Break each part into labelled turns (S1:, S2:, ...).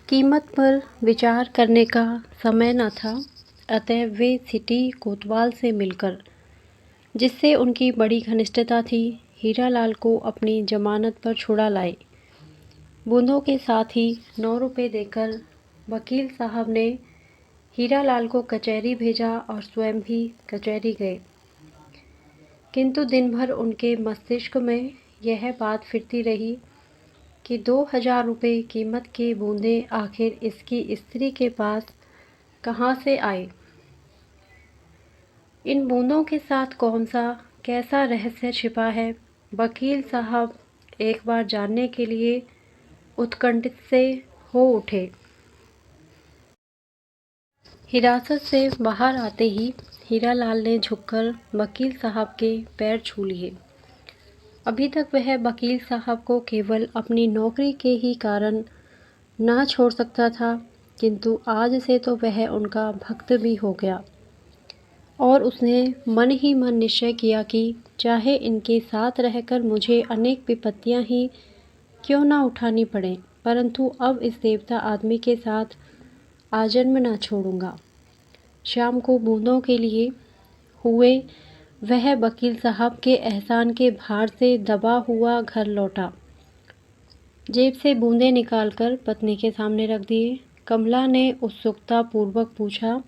S1: कीमत पर विचार करने का समय न था, अतः वे सिटी कोतवाल से मिलकर, जिससे उनकी बड़ी घनिष्ठता थी, हीरालाल को अपनी जमानत पर छुड़ा लाए। बूंदों के साथ ही 9 रुपये देकर वकील साहब ने हीरालाल को कचहरी भेजा और स्वयं भी कचहरी गए। किंतु दिन भर उनके मस्तिष्क में यह बात फिरती रही कि 2000 रुपये कीमत के बूंदे आखिर इसकी स्त्री के पास कहाँ से आए। इन बूंदों के साथ कौन सा कैसा रहस्य छिपा है, वकील साहब एक बार जानने के लिए उत्कंठित से हो उठे। हिरासत से बाहर आते ही हीरालाल ने झुककर वकील साहब के पैर छू लिए। अभी तक वह वकील साहब को केवल अपनी नौकरी के ही कारण ना छोड़ सकता था, किंतु आज से तो वह उनका भक्त भी हो गया और उसने मन ही मन निश्चय किया कि चाहे इनके साथ रहकर मुझे अनेक विपत्तियां ही क्यों ना उठानी पड़ें, परंतु अब इस देवता आदमी के साथ आजन्म ना छोड़ूंगा। शाम को बूंदों के लिए हुए वह वकील साहब के एहसान के भार से दबा हुआ घर लौटा। जेब से बूंदे निकालकर पत्नी के सामने रख दिए। कमला ने उत्सुकता पूर्वक पूछा,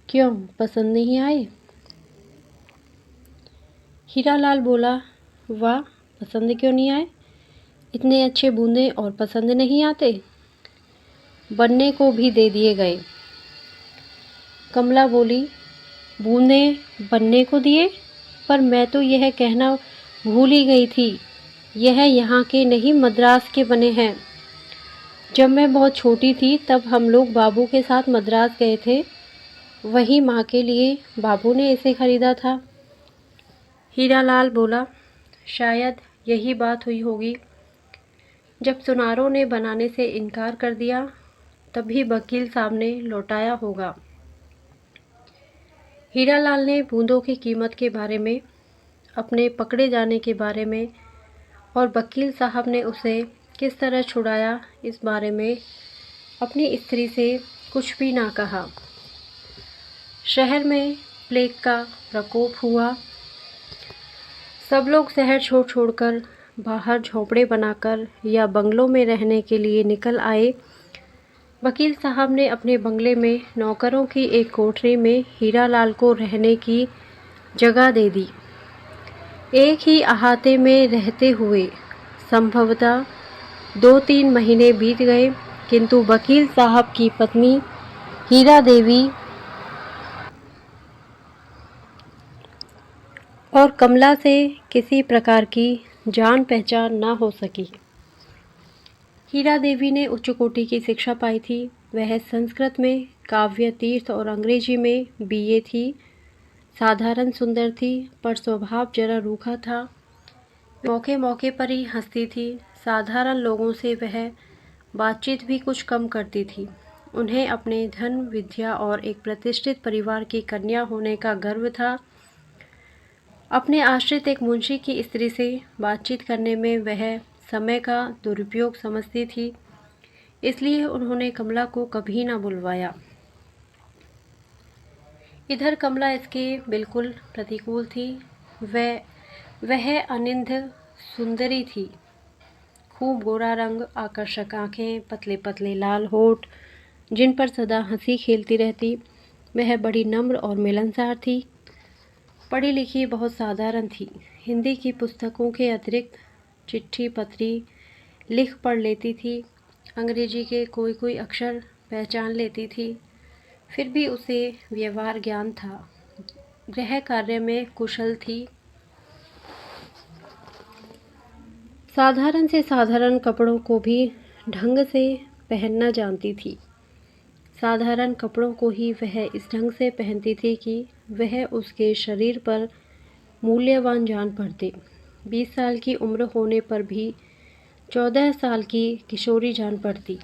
S1: क्यों पसंद नहीं आए? हीरालाल बोला, वाह, पसंद क्यों नहीं आए? इतने अच्छे बूंदे और पसंद नहीं आते? बनने को भी दे दिए गए। कमला बोली, बूंदे बनने को दिए? पर मैं तो यह कहना भूल ही गई थी, यह यहाँ के नहीं मद्रास के बने हैं। जब मैं बहुत छोटी थी तब हम लोग बाबू के साथ मद्रास गए थे, वहीं माँ के लिए बाबू ने इसे खरीदा था। हीरालाल बोला, शायद यही बात हुई होगी। जब सुनारों ने बनाने से इनकार कर दिया तभी वकील साहब ने लौटाया होगा। हीरालाल ने बूंदों की कीमत के बारे में, अपने पकड़े जाने के बारे में और वकील साहब ने उसे किस तरह छुड़ाया इस बारे में अपनी स्त्री से कुछ भी ना कहा। शहर में प्लेग का प्रकोप हुआ। सब लोग शहर छोड़कर बाहर झोंपड़े बनाकर या बंगलों में रहने के लिए निकल आए। वकील साहब ने अपने बंगले में नौकरों की एक कोठरी में हीरालाल को रहने की जगह दे दी। एक ही अहाते में रहते हुए संभवतः 2-3 महीने बीत गए, किंतु वकील साहब की पत्नी हीरा देवी और कमला से किसी प्रकार की जान पहचान ना हो सकी। हीरा देवी ने उच्च कोटि की शिक्षा पाई थी। वह संस्कृत में काव्य तीर्थ और अंग्रेजी में बीए थी। साधारण सुंदर थी, पर स्वभाव जरा रूखा था। मौके मौके पर ही हंसती थी। साधारण लोगों से वह बातचीत भी कुछ कम करती थी। उन्हें अपने धन, विद्या और एक प्रतिष्ठित परिवार की कन्या होने का गर्व था। अपने आश्रित एक मुंशी की स्त्री से बातचीत करने में वह समय का दुरुपयोग समझती थी, इसलिए उन्होंने कमला को कभी ना बुलवाया। इधर कमला इसके बिल्कुल प्रतिकूल थी। वह अनिंद सुंदरी थी। खूब गोरा रंग, आकर्षक आंखें, पतले पतले लाल होठ, जिन पर सदा हंसी खेलती रहती। वह बड़ी नम्र और मिलनसार थी। पढ़ी लिखी बहुत साधारण थी। हिंदी की पुस्तकों के अतिरिक्त चिट्ठी पत्री लिख पढ़ लेती थी। अंग्रेजी के कोई अक्षर पहचान लेती थी। फिर भी उसे व्यवहार ज्ञान था। गृह कार्य में कुशल थी। साधारण से साधारण कपड़ों को भी ढंग से पहनना जानती थी। साधारण कपड़ों को ही वह इस ढंग से पहनती थी कि वह उसके शरीर पर मूल्यवान जान पड़ते। 20 साल की उम्र होने पर भी 14 साल की किशोरी जान पड़ती।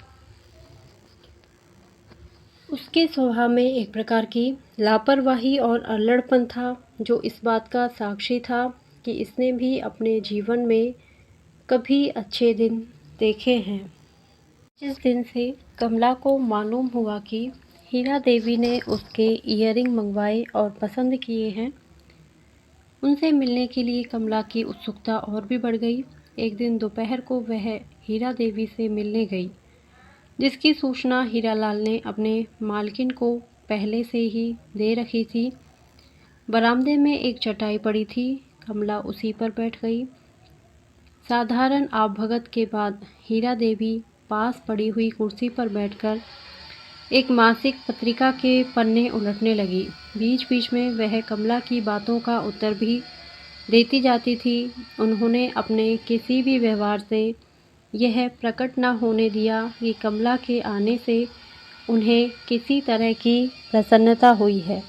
S1: उसके स्वभाव में एक प्रकार की लापरवाही और अल्लड़पन था, जो इस बात का साक्षी था कि इसने भी अपने जीवन में कभी अच्छे दिन देखे हैं। जिस दिन से कमला को मालूम हुआ कि हीरा देवी ने उसके ईयरिंग मंगवाए और पसंद किए हैं, उनसे मिलने के लिए कमला की उत्सुकता और भी बढ़ गई। एक दिन दोपहर को वह हीरा देवी से मिलने गई, जिसकी सूचना हीरालाल ने अपने मालकिन को पहले से ही दे रखी थी। बरामदे में एक चटाई पड़ी थी, कमला उसी पर बैठ गई। साधारण आवभगत के बाद हीरा देवी पास पड़ी हुई कुर्सी पर बैठकर एक मासिक पत्रिका के पन्ने उलटने लगी। बीच बीच में वह कमला की बातों का उत्तर भी देती जाती थी। उन्होंने अपने किसी भी व्यवहार से यह प्रकट न होने दिया कि कमला के आने से उन्हें किसी तरह की प्रसन्नता हुई है।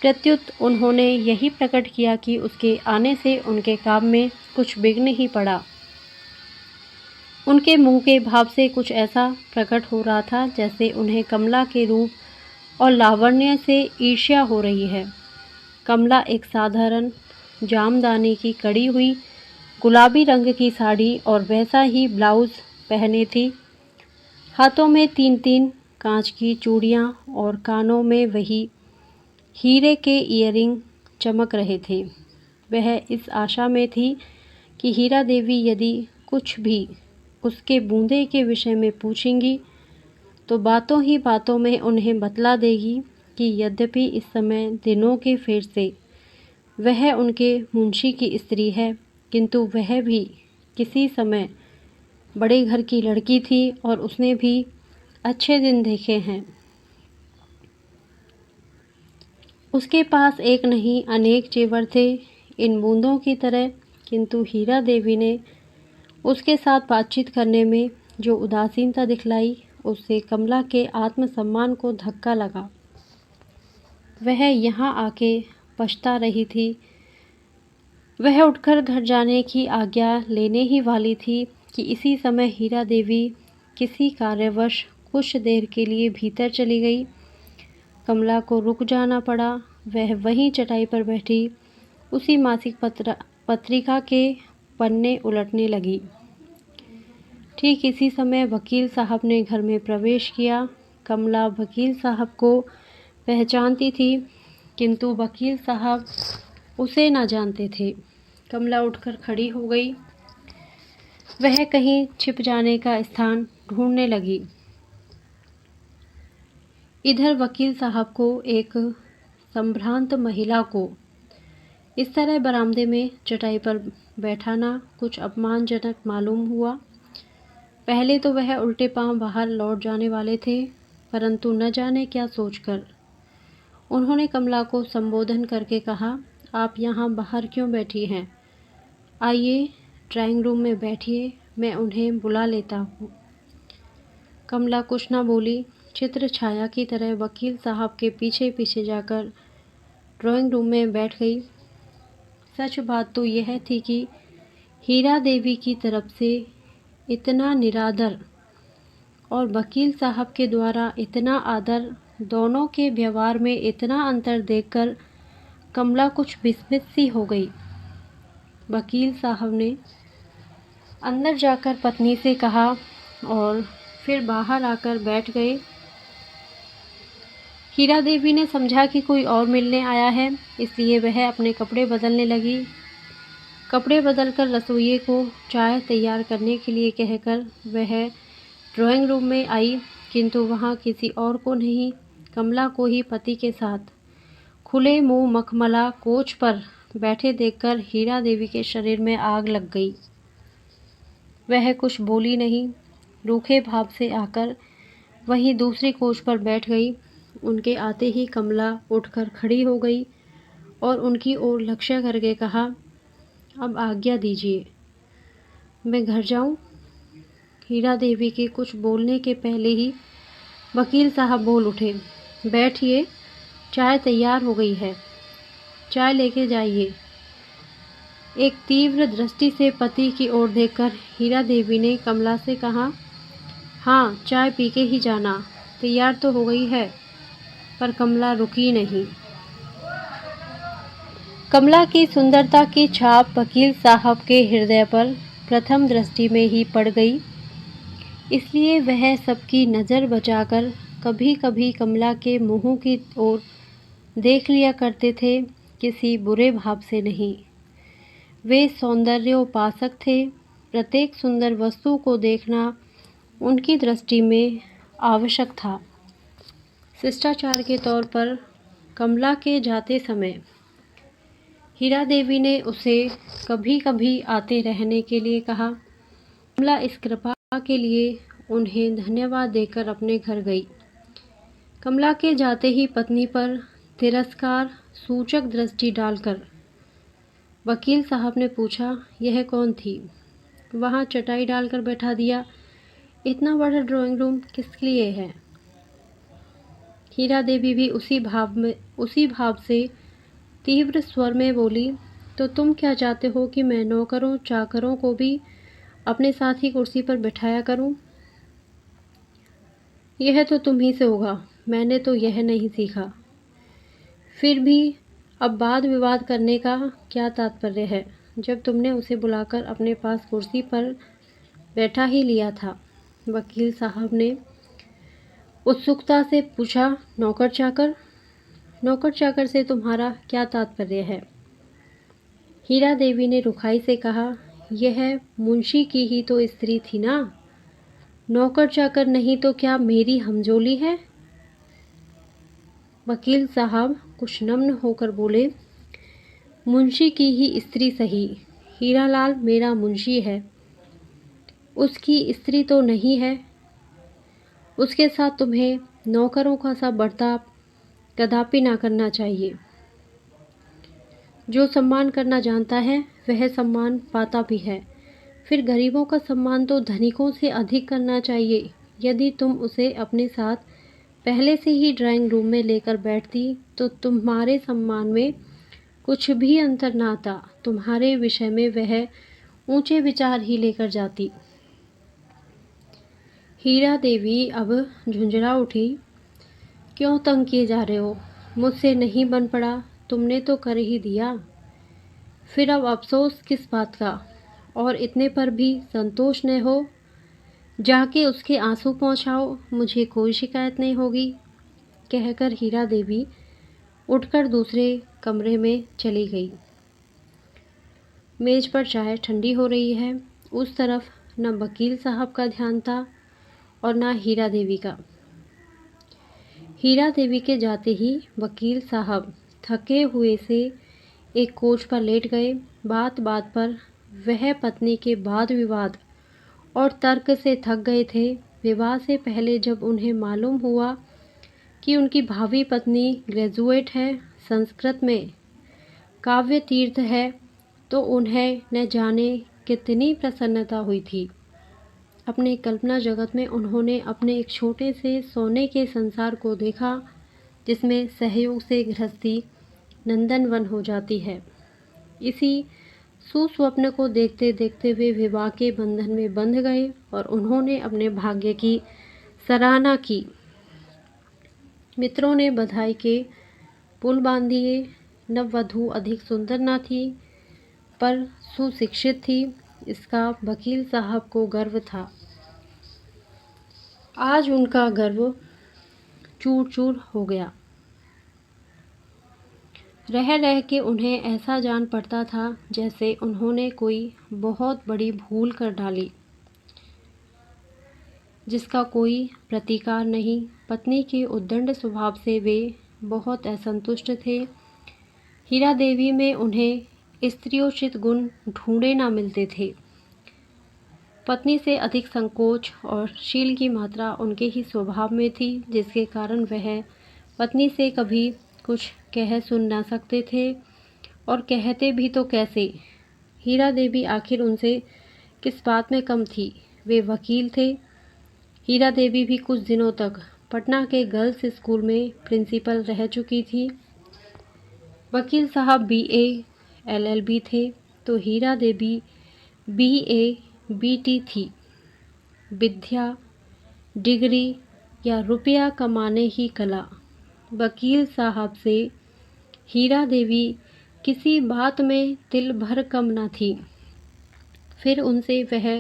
S1: प्रत्युत उन्होंने यही प्रकट किया कि उसके आने से उनके काम में कुछ विघ्न ही पड़ा। उनके मुंह के भाव से कुछ ऐसा प्रकट हो रहा था जैसे उन्हें कमला के रूप और लावण्य से ईर्ष्या हो रही है। कमला एक साधारण जामदानी की कड़ी हुई गुलाबी रंग की साड़ी और वैसा ही ब्लाउज पहने थी। हाथों में 3-3 कांच की चूड़ियां और कानों में वही हीरे के ईयरिंग चमक रहे थे। वह इस आशा में थी कि हीरा देवी यदि कुछ भी उसके बूंदे के विषय में पूछेंगी तो बातों ही बातों में उन्हें बतला देगी कि यद्यपि इस समय दिनों के फेर से वह उनके मुंशी की स्त्री है, किंतु वह भी किसी समय बड़े घर की लड़की थी और उसने भी अच्छे दिन देखे हैं। उसके पास एक नहीं अनेक जेवर थे इन बूंदों की तरह, किंतु हीरा देवी ने उसके साथ बातचीत करने में जो उदासीनता दिखलाई, उससे कमला के आत्मसम्मान को धक्का लगा। वह यहाँ आके पछता रही थी। वह उठकर घर जाने की आज्ञा लेने ही वाली थी कि इसी समय हीरा देवी किसी कार्यवश कुछ देर के लिए भीतर चली गई। कमला को रुक जाना पड़ा। वह वहीं चटाई पर बैठी उसी मासिक पत्रिका के पन्ने उलटने लगी। ठीक इसी समय वकील साहब ने घर में प्रवेश किया। कमला वकील साहब को पहचानती थी, किंतु वकील साहब उसे न जानते थे। कमला उठकर खड़ी हो गई। वह कहीं छिप जाने का स्थान ढूंढने लगी। इधर वकील साहब को एक संभ्रांत महिला को इस तरह बरामदे में चटाई पर बैठाना कुछ अपमानजनक मालूम हुआ। पहले तो वह उल्टे पांव बाहर लौट जाने वाले थे, परंतु न जाने क्या सोचकर उन्होंने कमला को संबोधन करके कहा, आप यहाँ बाहर क्यों बैठी हैं? आइए ड्राइंग रूम में बैठिए, मैं उन्हें बुला लेता हूँ। कमला कुछ न बोली। चित्र छाया की तरह वकील साहब के पीछे पीछे जाकर ड्राइंग रूम में बैठ गई। सच बात तो यह थी कि हीरा देवी की तरफ से इतना निरादर और वकील साहब के द्वारा इतना आदर, दोनों के व्यवहार में इतना अंतर देखकर कमला कुछ विस्मित सी हो गई। वकील साहब ने अंदर जाकर पत्नी से कहा और फिर बाहर आकर बैठ गए। हीरा देवी ने समझा कि कोई और मिलने आया है, इसलिए वह अपने कपड़े बदलने लगी। कपड़े बदलकर रसोइये को चाय तैयार करने के लिए कहकर वह ड्राइंग रूम में आई, किंतु वहाँ किसी और को नहीं, कमला को ही पति के साथ खुले मुंह मखमला कोच पर बैठे देखकर हीरा देवी के शरीर में आग लग गई। वह कुछ बोली नहीं, रूखे भाव से आकर वहीं दूसरी कोच पर बैठ गई। उनके आते ही कमला उठकर खड़ी हो गई और उनकी ओर लक्ष्य करके कहा, अब आज्ञा दीजिए, मैं घर जाऊं? हीरा देवी के कुछ बोलने के पहले ही वकील साहब बोल उठे, बैठिए, चाय तैयार हो गई है, चाय लेके जाइए। एक तीव्र दृष्टि से पति की ओर देखकर हीरा देवी ने कमला से कहा, हाँ, चाय पी के ही जाना, तैयार तो हो गई है। पर कमला रुकी नहीं। कमला की सुंदरता की छाप वकील साहब के हृदय पर प्रथम दृष्टि में ही पड़ गई। इसलिए वह सबकी नज़र बचाकर कभी कभी कमला के मुंह की ओर देख लिया करते थे, किसी बुरे भाव से नहीं। वे सौंदर्योपासक थे। प्रत्येक सुंदर वस्तु को देखना उनकी दृष्टि में आवश्यक था। शिष्टाचार के तौर पर कमला के जाते समय हीरा देवी ने उसे कभी कभी आते रहने के लिए कहा। कमला इस कृपा के लिए उन्हें धन्यवाद देकर अपने घर गई। कमला के जाते ही पत्नी पर तिरस्कार सूचक दृष्टि डालकर वकील साहब ने पूछा, यह कौन थी? वहाँ चटाई डालकर बैठा दिया। इतना बड़ा ड्राइंग रूम किस लिए है? हीरा देवी भी उसी भाव से तीव्र स्वर में बोली, तो तुम क्या चाहते हो कि मैं नौकरों चाकरों को भी अपने साथ ही कुर्सी पर बिठाया करूं? यह तो तुम ही से होगा, मैंने तो यह नहीं सीखा। फिर भी अब वाद विवाद करने का क्या तात्पर्य है, जब तुमने उसे बुलाकर अपने पास कुर्सी पर बैठा ही लिया था? वकील साहब ने उत्सुकता से पूछा, नौकर चाकर? नौकर चाकर से तुम्हारा क्या तात्पर्य है? हीरा देवी ने रुखाई से कहा, यह मुंशी की ही तो स्त्री थी ना, नौकर चाकर नहीं तो क्या मेरी हमजोली है? वकील साहब कुछ नम्र होकर बोले, मुंशी की ही स्त्री सही, हीरालाल मेरा मुंशी है, उसकी स्त्री तो नहीं है। उसके साथ तुम्हें नौकरों का सा बर्ताव कदापि ना करना चाहिए। जो सम्मान करना जानता है वह सम्मान पाता भी है। फिर गरीबों का सम्मान तो धनिकों से अधिक करना चाहिए। यदि तुम उसे अपने साथ पहले से ही ड्राइंग रूम में लेकर बैठती तो तुम्हारे सम्मान में कुछ भी अंतर ना आता। तुम्हारे विषय में वह ऊंचे विचार ही लेकर जाती। हीरा देवी अब झुंझला उठी। क्यों तंग किए जा रहे हो? मुझसे नहीं बन पड़ा, तुमने तो कर ही दिया। फिर अब अफसोस किस बात का? और इतने पर भी संतोष न हो? जाके उसके आंसू पहुँचाओ, मुझे कोई शिकायत नहीं होगी। कहकर हीरा देवी उठकर दूसरे कमरे में चली गई। मेज पर चाय ठंडी हो रही है। उस तरफ न वकील साहब का ध्यान था और न हीरा देवी का। हीरा देवी के जाते ही वकील साहब थके हुए से एक कोच पर लेट गए। बात बात पर वह पत्नी के वाद विवाद और तर्क से थक गए थे। विवाह से पहले जब उन्हें मालूम हुआ कि उनकी भावी पत्नी ग्रेजुएट है, संस्कृत में काव्य तीर्थ है, तो उन्हें न जाने कितनी प्रसन्नता हुई थी। अपने कल्पना जगत में उन्होंने अपने एक छोटे से सोने के संसार को देखा, जिसमें सहयोग से गृहस्थी नंदनवन हो जाती है। इसी सुस्वप्न को देखते देखते वे विवाह के बंधन में बंध गए और उन्होंने अपने भाग्य की सराहना की। मित्रों ने बधाई के पुल बांध दिए। नववधू अधिक सुंदर न थी, पर सुशिक्षित थी, इसका वकील साहब को गर्व था। आज उनका गर्व चूर चूर हो गया। रह रह के उन्हें ऐसा जान पड़ता था जैसे उन्होंने कोई बहुत बड़ी भूल कर डाली, जिसका कोई प्रतिकार नहीं। पत्नी के उद्दंड स्वभाव से वे बहुत असंतुष्ट थे। हीरा देवी में उन्हें स्त्रियोचित गुण ढूंढे ना मिलते थे। पत्नी से अधिक संकोच और शील की मात्रा उनके ही स्वभाव में थी, जिसके कारण वह पत्नी से कभी कुछ कह सुन ना सकते थे, और कहते भी तो कैसे। हीरा देवी आखिर उनसे किस बात में कम थी? वे वकील थे। हीरा देवी भी कुछ दिनों तक पटना के गर्ल्स स्कूल में प्रिंसिपल रह चुकी थी। वकील साहब BA LLB थे, तो हीरा देवी BA BT थी। विद्या, डिग्री या रुपया कमाने की कला। वकील साहब से हीरा देवी किसी बात में तिल भर कम न थी। फिर उनसे वह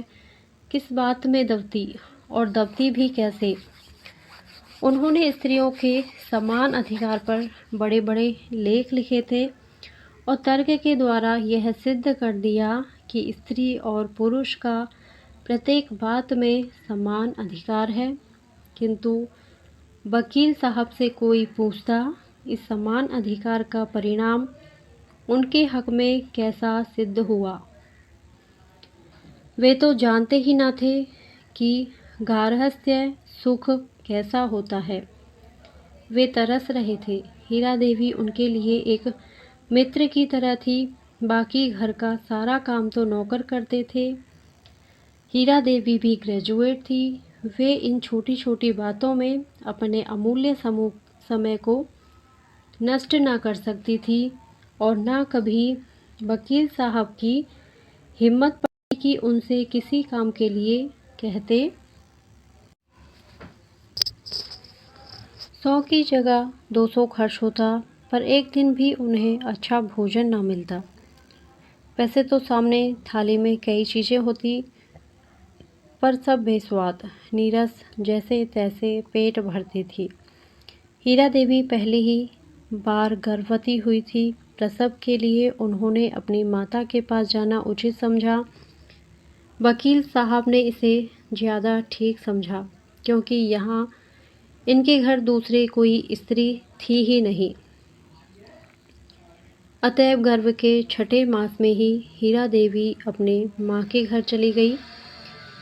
S1: किस बात में दबती और दबती भी कैसे। उन्होंने स्त्रियों के समान अधिकार पर बड़े बड़े लेख लिखे थे और तर्क के द्वारा यह सिद्ध कर दिया कि स्त्री और पुरुष का प्रत्येक बात में समान अधिकार है। किंतु वकील साहब से कोई पूछता, इस समान अधिकार का परिणाम उनके हक में कैसा सिद्ध हुआ। वे तो जानते ही न थे कि गार्हस्थ्य सुख कैसा होता है। वे तरस रहे थे। हीरा देवी उनके लिए एक मित्र की तरह थी। बाकी घर का सारा काम तो नौकर करते थे। हीरा देवी भी ग्रेजुएट थी। वे इन छोटी छोटी बातों में अपने अमूल्य समय को नष्ट ना कर सकती थी और ना कभी वकील साहब की हिम्मत पड़ी कि उनसे किसी काम के लिए कहते। 100 की जगह 200 खर्च होता, पर एक दिन भी उन्हें अच्छा भोजन ना मिलता। वैसे तो सामने थाली में कई चीज़ें होती, पर सब बेस्वाद, नीरस, जैसे तैसे पेट भरती थी। हीरा देवी पहले ही बार गर्भवती हुई थी। प्रसव के लिए उन्होंने अपनी माता के पास जाना उचित समझा। वकील साहब ने इसे ज़्यादा ठीक समझा, क्योंकि यहाँ इनके घर दूसरे कोई स्त्री थी ही नहीं। अतएव गर्भ के 6ठे मास में ही हीरा देवी अपने माँ के घर चली गई।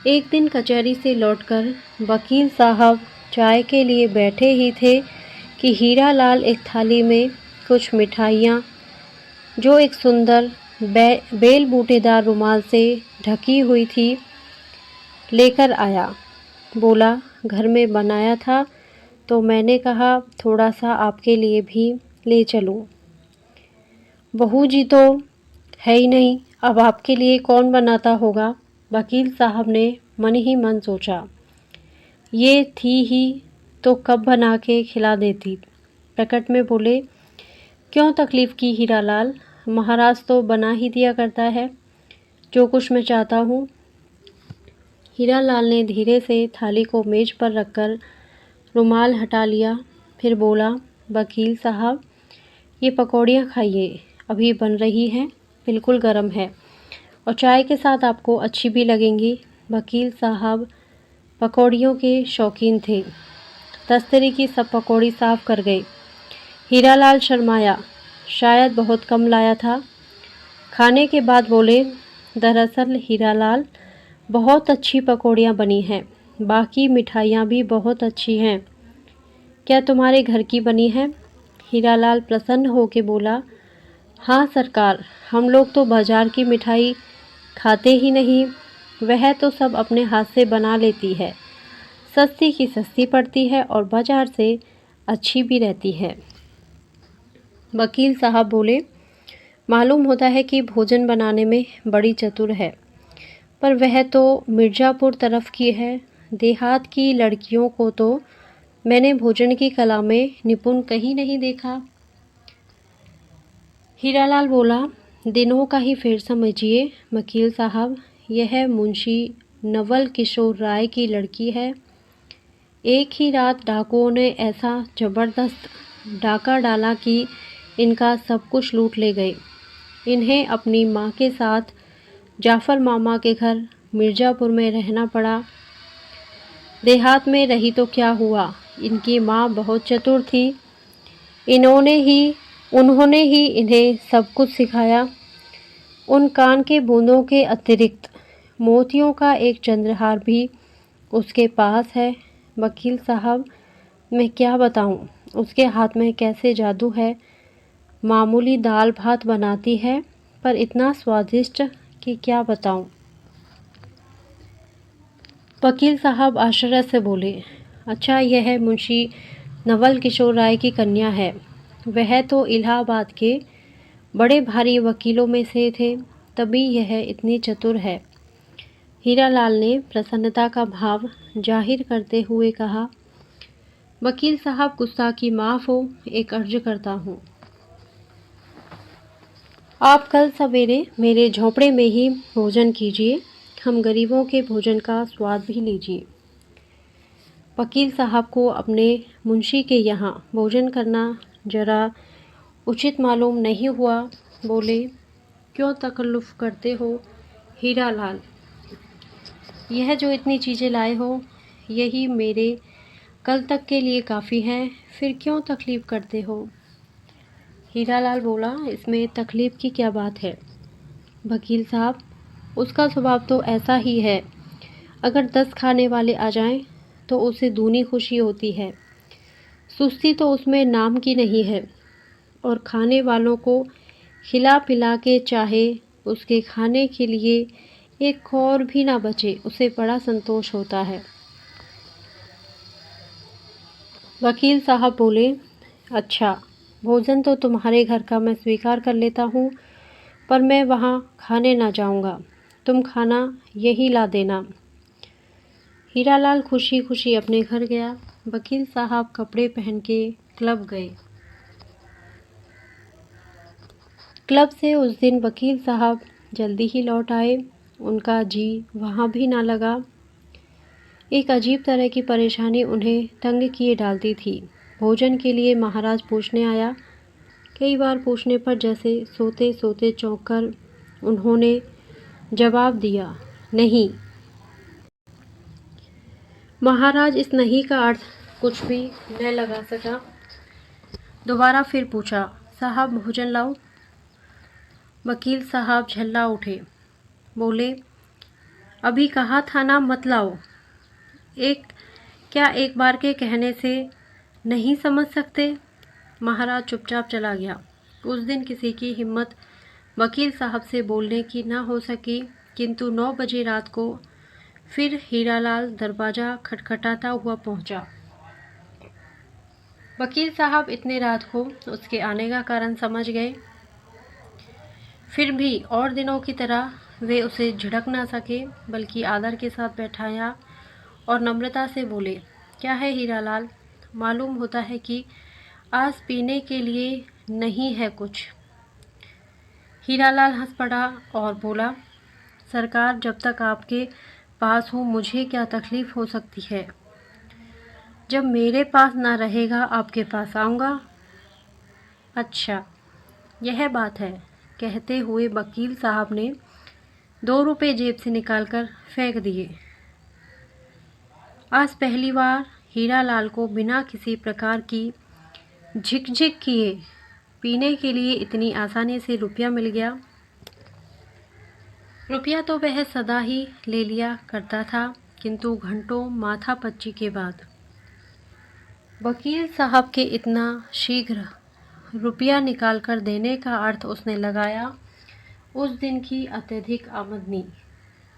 S1: एक दिन कचहरी से लौटकर वकील साहब चाय के लिए बैठे ही थे कि हीरा लाल एक थाली में कुछ मिठाइयाँ, जो एक सुंदर बेल बूटेदार रुमाल से ढकी हुई थी, लेकर आया। बोला, घर में बनाया था तो मैंने कहा थोड़ा सा आपके लिए भी ले चलूं। बहू जी तो है ही नहीं, अब आपके लिए कौन बनाता होगा। वकील साहब ने मन ही मन सोचा। ये थी ही तो कब बना के खिला देती। प्रकट में बोले, क्यों तकलीफ़ की हीरालाल, महाराज तो बना ही दिया करता है जो कुछ मैं चाहता हूँ। हीरालाल ने धीरे से थाली को मेज पर रखकर रुमाल हटा लिया। फिर बोला, वकील साहब, ये पकौड़ियाँ खाइए, अभी बन रही हैं, बिल्कुल गर्म है और चाय के साथ आपको अच्छी भी लगेंगी। वकील साहब पकौड़ियों के शौकीन थे। तस्तरी की सब पकौड़ी साफ कर गए। हीरालाल शर्माया, शायद बहुत कम लाया था। खाने के बाद बोले, दरअसल हीरालाल, बहुत अच्छी पकौड़ियाँ बनी हैं, बाकी मिठाइयाँ भी बहुत अच्छी हैं। क्या तुम्हारे घर की बनी हैं? हीरालाल प्रसन्न होकर बोला, हाँ सरकार, हम लोग तो बाजार की मिठाई खाते ही नहीं, वह तो सब अपने हाथ से बना लेती है। सस्ती की सस्ती पड़ती है और बाजार से अच्छी भी रहती है। वकील साहब बोले, मालूम होता है कि भोजन बनाने में बड़ी चतुर है, पर वह तो मिर्ज़ापुर तरफ की है। देहात की लड़कियों को तो मैंने भोजन की कला में निपुण कहीं नहीं देखा। हीरालाल बोला, दिनों का ही फेर समझिए वकील साहब, यह मुंशी नवल किशोर राय की लड़की है। एक ही रात डाकुओं ने ऐसा ज़बरदस्त डाका डाला कि इनका सब कुछ लूट ले गए। इन्हें अपनी माँ के साथ जाफ़र मामा के घर मिर्ज़ापुर में रहना पड़ा। देहात में रही तो क्या हुआ, इनकी माँ बहुत चतुर थी। उन्होंने ही इन्हें सब कुछ सिखाया। उन कान के बूंदों के अतिरिक्त मोतियों का एक चंद्रहार भी उसके पास है। वकील साहब, मैं क्या बताऊं, उसके हाथ में कैसे जादू है। मामूली दाल भात बनाती है, पर इतना स्वादिष्ट कि क्या बताऊं। वकील साहब आश्चर्य से बोले, अच्छा, यह मुंशी नवल किशोर राय की कन्या है। वह तो इलाहाबाद के बड़े भारी वकीलों में से थे, तभी यह इतनी चतुर है। हीरालाल ने प्रसन्नता का भाव जाहिर करते हुए कहा, वकील साहब, गुस्ताखी माफ़ हो, एक अर्ज करता हूँ। आप कल सवेरे मेरे झोंपड़े में ही भोजन कीजिए, हम गरीबों के भोजन का स्वाद भी लीजिए। वकील साहब को अपने मुंशी के यहाँ भोजन करना जरा उचित मालूम नहीं हुआ। बोले, क्यों तकल्लुफ़ करते हो हीरालाल? यह जो इतनी चीज़ें लाए हो, यही मेरे कल तक के लिए काफ़ी हैं, फिर क्यों तकलीफ़ करते हो? हीरालाल बोला, इसमें तकलीफ़ की क्या बात है वकील साहब, उसका स्वभाव तो ऐसा ही है। अगर 10 खाने वाले आ जाएं तो उसे दूनी खुशी होती है। सुस्ती तो उसमें नाम की नहीं है, और खाने वालों को खिला पिला के चाहे उसके खाने के लिए एक कौर भी ना बचे, उसे बड़ा संतोष होता है। वकील साहब बोले, अच्छा, भोजन तो तुम्हारे घर का मैं स्वीकार कर लेता हूँ, पर मैं वहाँ खाने ना जाऊँगा। तुम खाना यही ला देना। हीरालाल खुशी खुशी अपने घर गया। वकील साहब कपड़े पहन के क्लब गए। क्लब से उस दिन वकील साहब जल्दी ही लौट आए। उनका जी वहाँ भी ना लगा। एक अजीब तरह की परेशानी उन्हें तंग किए डालती थी। भोजन के लिए महाराज पूछने आया। कई बार पूछने पर जैसे सोते सोते चौंक कर उन्होंने जवाब दिया, नहीं। महाराज इस नहीं का अर्थ कुछ भी न लगा सका। दोबारा फिर पूछा, साहब भोजन लाओ? वकील साहब झल्ला उठे। बोले, अभी कहा था ना मत लाओ। एक बार के कहने से नहीं समझ सकते? महाराज चुपचाप चला गया। उस दिन किसी की हिम्मत वकील साहब से बोलने की ना हो सकी, किंतु 9 बजे रात को फिर हीरालाल दरवाज़ा खटखटाता हुआ पहुंचा। वकील साहब इतने रात को उसके आने का कारण समझ गए। फिर भी और दिनों की तरह वे उसे झिड़क ना सके, बल्कि आदर के साथ बैठाया और नम्रता से बोले, क्या है हीरालाल, मालूम होता है कि आज पीने के लिए नहीं है कुछ। हीरालाल हंस पड़ा और बोला, सरकार, जब तक आपके पास हूँ मुझे क्या तकलीफ़ हो सकती है? जब मेरे पास ना रहेगा आपके पास आऊँगा। अच्छा, यह बात है। कहते हुए वकील साहब ने 2 रुपये जेब से निकालकर फेंक दिए। आज पहली बार हीरालाल को बिना किसी प्रकार की झिकझिक किए पीने के लिए इतनी आसानी से रुपया मिल गया। रुपया तो वह सदा ही ले लिया करता था, किंतु घंटों माथापच्ची के बाद वकील साहब के इतना शीघ्र रुपया निकालकर देने का अर्थ उसने लगाया उस दिन की अत्यधिक आमदनी।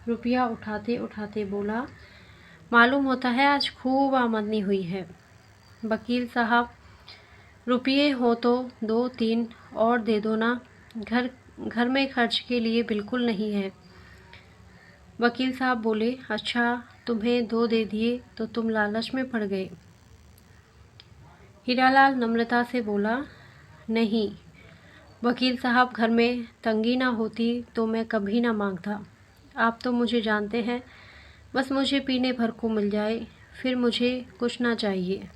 S1: रुपया उठाते उठाते बोला, मालूम होता है आज खूब आमदनी हुई है। वकील साहब, रुपये हो तो 2-3 और दे दो ना, घर में खर्च के लिए बिल्कुल नहीं है। वकील साहब बोले, अच्छा, तुम्हें 2 दे दिए तो तुम लालच में पड़ गए। हीरालाल नम्रता से बोला, नहीं वकील साहब, घर में तंगी ना होती तो मैं कभी ना मांगता। आप तो मुझे जानते हैं, बस मुझे पीने भर को मिल जाए, फिर मुझे कुछ ना चाहिए।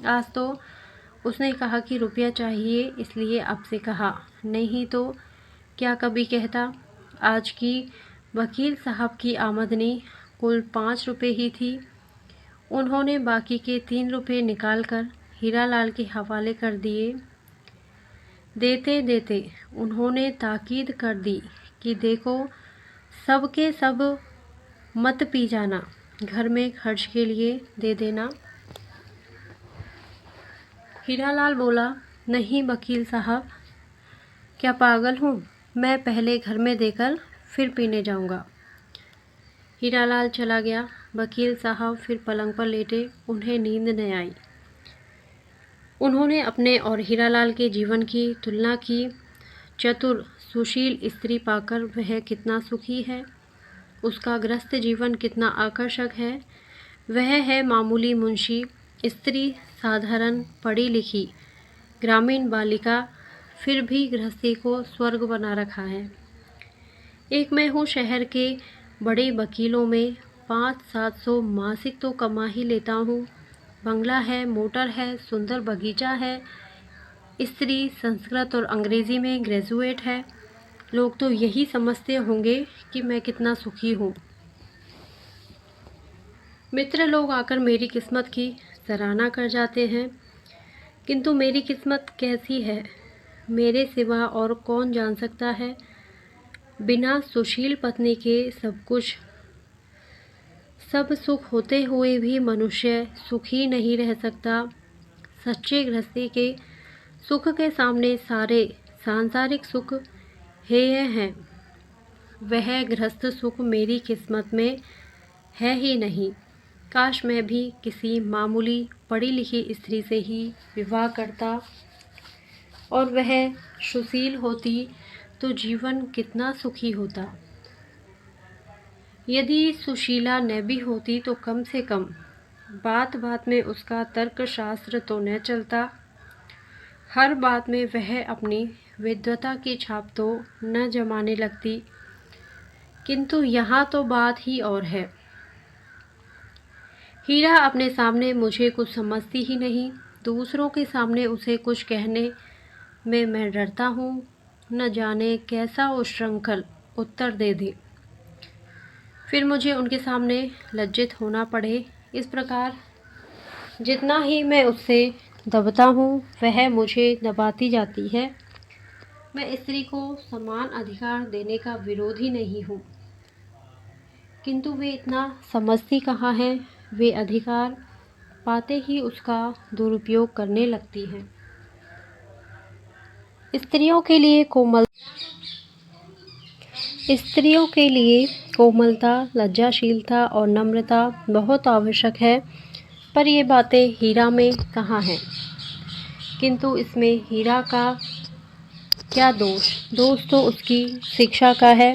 S1: आज तो उसने कहा कि रुपया चाहिए, इसलिए आपसे कहा, नहीं तो क्या कभी कहता। आज की वकील साहब की आमदनी कुल 5 रुपये ही थी। उन्होंने बाकी के 3 रुपये निकाल कर हीरालाल के हवाले कर दिए। देते देते उन्होंने ताकीद कर दी कि देखो, सब के सब मत पी जाना, घर में खर्च के लिए दे देना। हीरालाल बोला, नहीं वकील साहब, क्या पागल हूँ मैं? पहले घर में देकर फिर पीने जाऊँगा। हीरालाल चला गया। वकील साहब फिर पलंग पर लेटे। उन्हें नींद न आई। उन्होंने अपने और हीरालाल के जीवन की तुलना की। चतुर सुशील स्त्री पाकर वह कितना सुखी है, उसका गृहस्थ जीवन कितना आकर्षक है। वह है मामूली मुंशी, स्त्री साधारण पढ़ी लिखी ग्रामीण बालिका, फिर भी गृहस्थी को स्वर्ग बना रखा है। एक मैं हूँ शहर के बड़े वकीलों में, 500-700 मासिक तो कमा ही लेता हूँ। बंगला है, मोटर है, सुंदर बगीचा है, स्त्री संस्कृत और अंग्रेज़ी में ग्रेजुएट है। लोग तो यही समझते होंगे कि मैं कितना सुखी हूँ। मित्र लोग आकर मेरी किस्मत की सराहना कर जाते हैं, किंतु मेरी किस्मत कैसी है मेरे सिवा और कौन जान सकता है। बिना सुशील पत्नी के सब सुख होते हुए भी मनुष्य सुखी नहीं रह सकता। सच्चे गृहस्थी के सुख के सामने सारे सांसारिक सुख हेय हैं। वह गृहस्थ सुख मेरी किस्मत में है ही नहीं। काश मैं भी किसी मामूली पढ़ी लिखी स्त्री से ही विवाह करता और वह सुशील होती तो जीवन कितना सुखी होता। यदि सुशीला न भी होती तो कम से कम बात बात में उसका तर्कशास्त्र तो न चलता। हर बात में वह अपनी विद्वता की छाप तो न जमाने लगती। किंतु यहाँ तो बात ही और है। हीरा अपने सामने मुझे कुछ समझती ही नहीं। दूसरों के सामने उसे कुछ कहने में मैं डरता हूँ, न जाने कैसा उच्छृंखल उत्तर दे दे, फिर मुझे उनके सामने लज्जित होना पड़े। इस प्रकार जितना ही मैं उससे दबता हूँ वह मुझे दबाती जाती है। मैं स्त्री को समान अधिकार देने का विरोधी नहीं हूँ, किंतु वे इतना समझती कहाँ है। वे अधिकार पाते ही उसका दुरुपयोग करने लगती हैं। स्त्रियों के लिए कोमलता, लज्जाशीलता और नम्रता बहुत आवश्यक है, पर ये बातें हीरा में कहाँ हैं। किंतु इसमें हीरा का क्या दोष? दोष तो उसकी शिक्षा का है।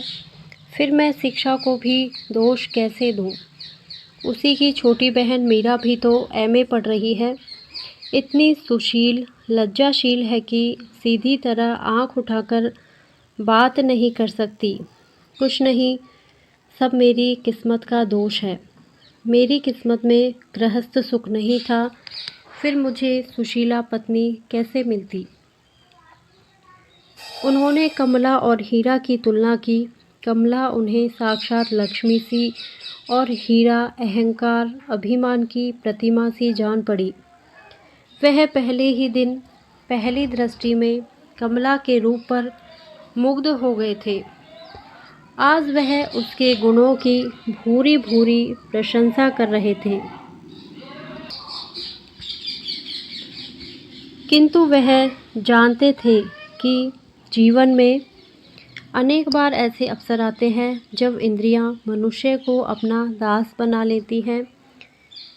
S1: फिर मैं शिक्षा को भी दोष कैसे दूँ? उसी की छोटी बहन मीरा भी तो एमए पढ़ रही है। इतनी सुशील, लज्जाशील है कि सीधी तरह आँख उठाकर बात नहीं कर सकती। कुछ नहीं, सब मेरी किस्मत का दोष है। मेरी किस्मत में गृहस्थ सुख नहीं था, फिर मुझे सुशीला पत्नी कैसे मिलती? उन्होंने कमला और हीरा की तुलना की। कमला उन्हें साक्षात लक्ष्मी सी और हीरा अहंकार, अभिमान की प्रतिमा सी जान पड़ी। वह पहले ही दिन, पहली दृष्टि में कमला के रूप पर मुग्ध हो गए थे। आज वह उसके गुणों की भूरी भूरी प्रशंसा कर रहे थे। किंतु वह जानते थे कि जीवन में अनेक बार ऐसे अवसर आते हैं जब इंद्रियां मनुष्य को अपना दास बना लेती हैं।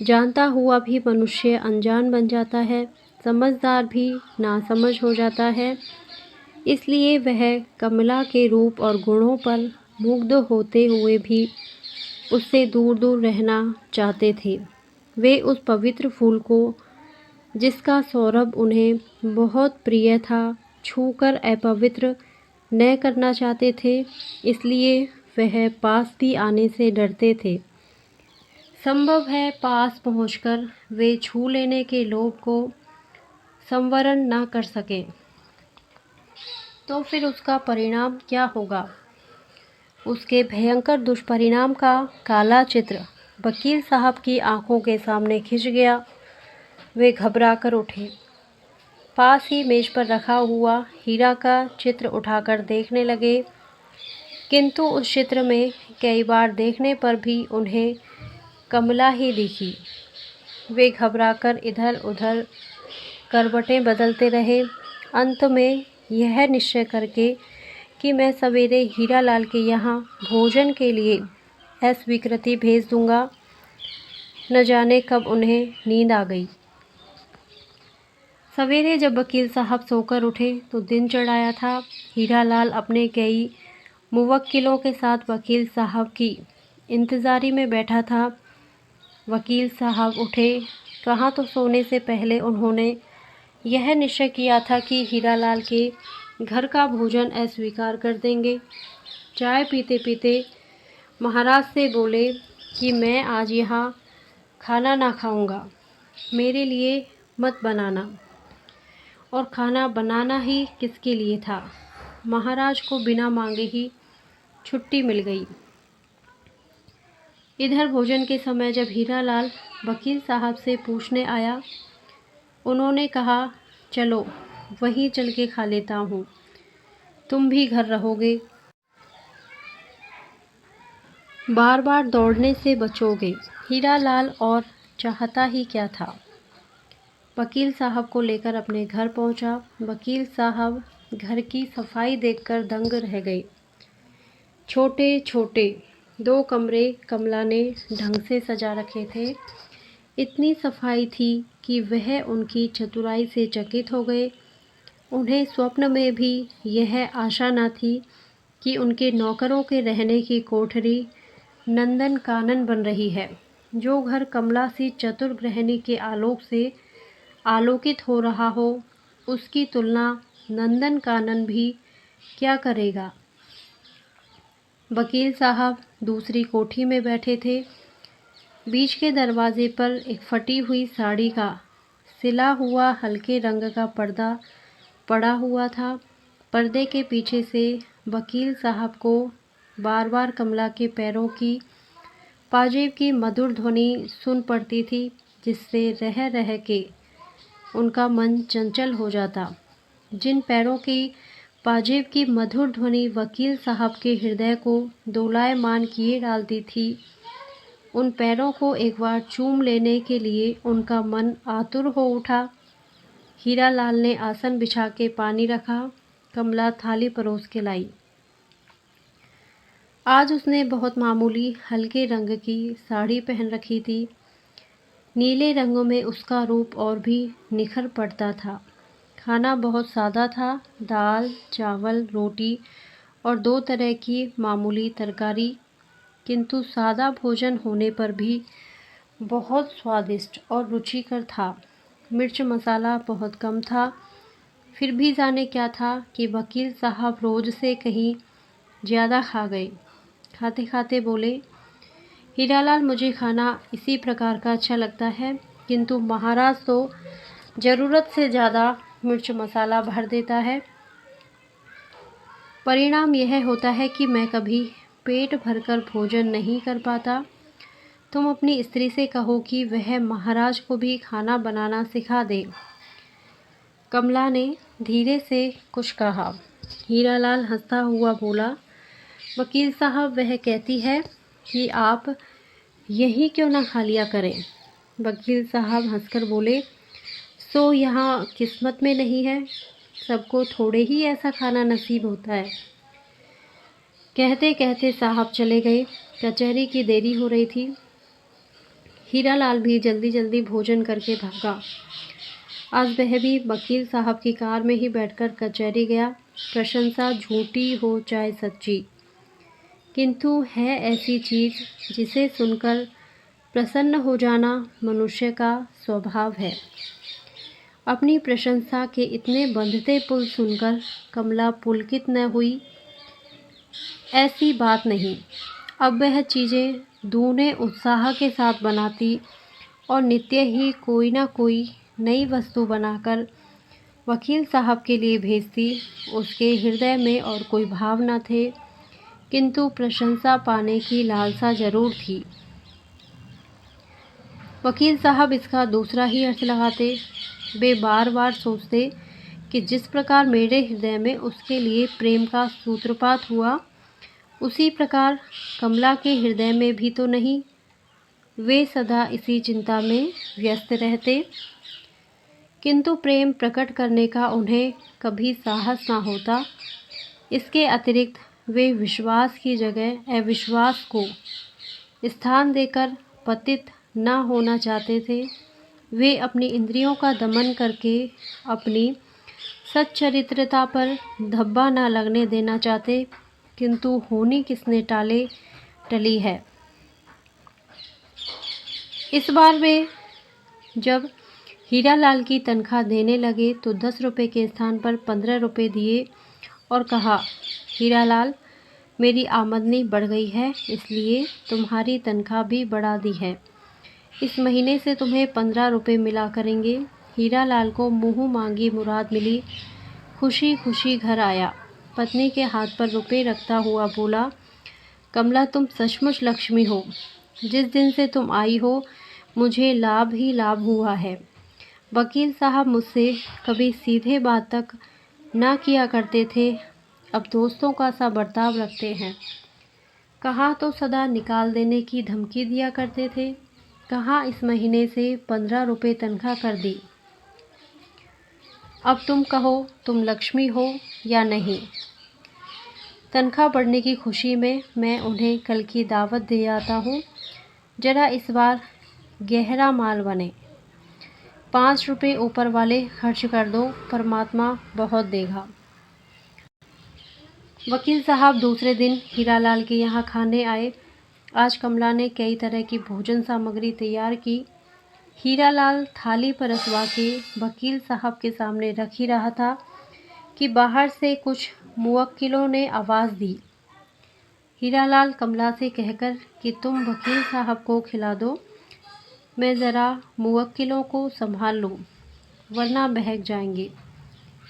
S1: जानता हुआ भी मनुष्य अनजान बन जाता है, समझदार भी नासमझ हो जाता है। इसलिए वह कमला के रूप और गुणों पर मुग्ध होते हुए भी उससे दूर दूर रहना चाहते थे। वे उस पवित्र फूल को, जिसका सौरभ उन्हें बहुत प्रिय था, छूकर अपवित्र न करना चाहते थे। इसलिए वह पास भी आने से डरते थे। संभव है पास पहुंचकर वे छू लेने के लोभ को संवरण न कर सकें, तो फिर उसका परिणाम क्या होगा? उसके भयंकर दुष्परिणाम का काला चित्र वकील साहब की आंखों के सामने खिंच गया। वे घबरा कर उठे। पास ही मेज पर रखा हुआ हीरा का चित्र उठाकर देखने लगे, किंतु उस चित्र में कई बार देखने पर भी उन्हें कमला ही दिखी। वे घबराकर इधर उधर करवटें बदलते रहे। अंत में यह निश्चय करके कि मैं सवेरे हीरालाल के यहाँ भोजन के लिए स्वीकृति भेज दूँगा, न जाने कब उन्हें नींद आ गई। सवेरे जब वकील साहब सोकर उठे तो दिन चढ़ाया था। हीरालाल अपने कई मुवक्किलों के साथ वकील साहब की इंतज़ारी में बैठा था। वकील साहब उठे कहाँ तो सोने से पहले उन्होंने यह निश्चय किया था कि हीरालाल के घर का भोजन अस्वीकार कर देंगे। चाय पीते पीते महाराज से बोले कि मैं आज यहाँ खाना ना खाऊंगा। मेरे लिए मत बनाना। और खाना बनाना ही किसके लिए था? महाराज को बिना मांगे ही छुट्टी मिल गई। इधर भोजन के समय जब हीरालाल वकील साहब से पूछने आया, उन्होंने कहा, चलो वहीं चल के खा लेता हूँ, तुम भी घर रहोगे, बार बार दौड़ने से बचोगे। हीरालाल और चाहता ही क्या था। वकील साहब को लेकर अपने घर पहुंचा। वकील साहब घर की सफाई देखकर दंग रह गए। छोटे छोटे 2 कमरे कमला ने ढंग से सजा रखे थे। इतनी सफाई थी कि वह उनकी चतुराई से चकित हो गए। उन्हें स्वप्न में भी यह आशा न थी कि उनके नौकरों के रहने की कोठरी नंदन कानन बन रही है। जो घर कमला सी चतुर गृहिणी के आलोक से आलोकित हो रहा हो, उसकी तुलना नंदन कानन भी क्या करेगा। वकील साहब दूसरी कोठी में बैठे थे। बीच के दरवाजे पर एक फटी हुई साड़ी का सिला हुआ हल्के रंग का पर्दा पड़ा हुआ था। पर्दे के पीछे से वकील साहब को बार बार कमला के पैरों की पाजेब की मधुर ध्वनि सुन पड़ती थी, जिससे रह रह के उनका मन चंचल हो जाता। जिन पैरों की पाजेब की मधुर ध्वनि वकील साहब के हृदय को दोलायमान किए डालती थी, उन पैरों को एक बार चूम लेने के लिए उनका मन आतुर हो उठा। हीरालाल ने आसन बिछा के पानी रखा। कमला थाली परोस के लाई। आज उसने बहुत मामूली हल्के रंग की साड़ी पहन रखी थी। नीले रंगों में उसका रूप और भी निखर पड़ता था। खाना बहुत सादा था। दाल, चावल, रोटी और 2 तरह की मामूली तरकारी, किंतु सादा भोजन होने पर भी बहुत स्वादिष्ट और रुचिकर था। मिर्च मसाला बहुत कम था। फिर भी जाने क्या था कि वकील साहब रोज से कहीं ज़्यादा खा गए। खाते खाते बोले, हीरालाल, मुझे खाना इसी प्रकार का अच्छा लगता है, किंतु महाराज तो ज़रूरत से ज़्यादा मिर्च मसाला भर देता है। परिणाम यह होता है कि मैं कभी पेट भरकर भोजन नहीं कर पाता। तुम अपनी स्त्री से कहो कि वह महाराज को भी खाना बनाना सिखा दे। कमला ने धीरे से कुछ कहा। हीरालाल हंसता हुआ बोला, वकील साहब, वह कहती है कि आप यही क्यों ना खा लिया करें। वकील साहब हंसकर बोले, सो यहाँ किस्मत में नहीं है, सबको थोड़े ही ऐसा खाना नसीब होता है। कहते कहते साहब चले गए। कचहरी की देरी हो रही थी। हीरालाल भी जल्दी जल्दी भोजन करके भागा। आज वह भी वकील साहब की कार में ही बैठकर कचहरी गया। प्रशंसा झूठी हो चाहे सच्ची, किंतु है ऐसी चीज़ जिसे सुनकर प्रसन्न हो जाना मनुष्य का स्वभाव है। अपनी प्रशंसा के इतने बंधते पुल सुनकर कमला पुलकित न हुई। ऐसी बात नहीं। अब वह चीज़ें दूने उत्साह के साथ बनाती और नित्य ही कोई ना कोई नई वस्तु बनाकर वकील साहब के लिए भेजती। उसके हृदय में और कोई भाव न थे, किंतु प्रशंसा पाने की लालसा जरूर थी। वकील साहब इसका दूसरा ही अर्थ लगाते। वे बार बार सोचते कि जिस प्रकार मेरे हृदय में उसके लिए प्रेम का सूत्रपात हुआ, उसी प्रकार कमला के हृदय में भी तो नहीं। वे सदा इसी चिंता में व्यस्त रहते, किंतु प्रेम प्रकट करने का उन्हें कभी साहस ना होता। इसके अतिरिक्त वे विश्वास की जगह अविश्वास को स्थान देकर पतित न होना चाहते थे। वे अपनी इंद्रियों का दमन करके अपनी सच्चरित्रता पर धब्बा न लगने देना चाहते, किंतु होनी किसने टली है। इस बार वे जब हीरालाल की तनख्वाह देने लगे तो 10 रुपये के स्थान पर 15 रुपये दिए और कहा, हीरालाल, मेरी आमदनी बढ़ गई है, इसलिए तुम्हारी तनख्वाह भी बढ़ा दी है। इस महीने से तुम्हें 15 रुपये मिला करेंगे। हीरालाल को मुँह मांगी मुराद मिली। खुशी खुशी घर आया। पत्नी के हाथ पर रुपये रखता हुआ बोला, कमला तुम सचमुच लक्ष्मी हो। जिस दिन से तुम आई हो मुझे लाभ ही लाभ हुआ है। वकील साहब मुझसे कभी सीधे बात तक ना किया करते थे, अब दोस्तों का सा बर्ताव रखते हैं। कहाँ तो सदा निकाल देने की धमकी दिया करते थे, कहाँ इस महीने से 15 रुपये तनख्वाह कर दी। अब तुम कहो तुम लक्ष्मी हो या नहीं। तनख्वाह बढ़ने की खुशी में मैं उन्हें कल की दावत दे आता हूँ। जरा इस बार गहरा माल बने। 5 रुपये ऊपर वाले खर्च कर दो, परमात्मा बहुत देगा। वकील साहब दूसरे दिन हीरालाल के यहाँ खाने आए। आज कमला ने कई तरह की भोजन सामग्री तैयार की। हीरालाल थाली परसवा के वकील साहब के सामने रख ही रहा था कि बाहर से कुछ मुवक्किलों ने आवाज़ दी। हीरालाल कमला से कहकर कि तुम वकील साहब को खिला दो, मैं ज़रा मुवक्किलों को संभाल लूँ वरना बहक जाएंगे,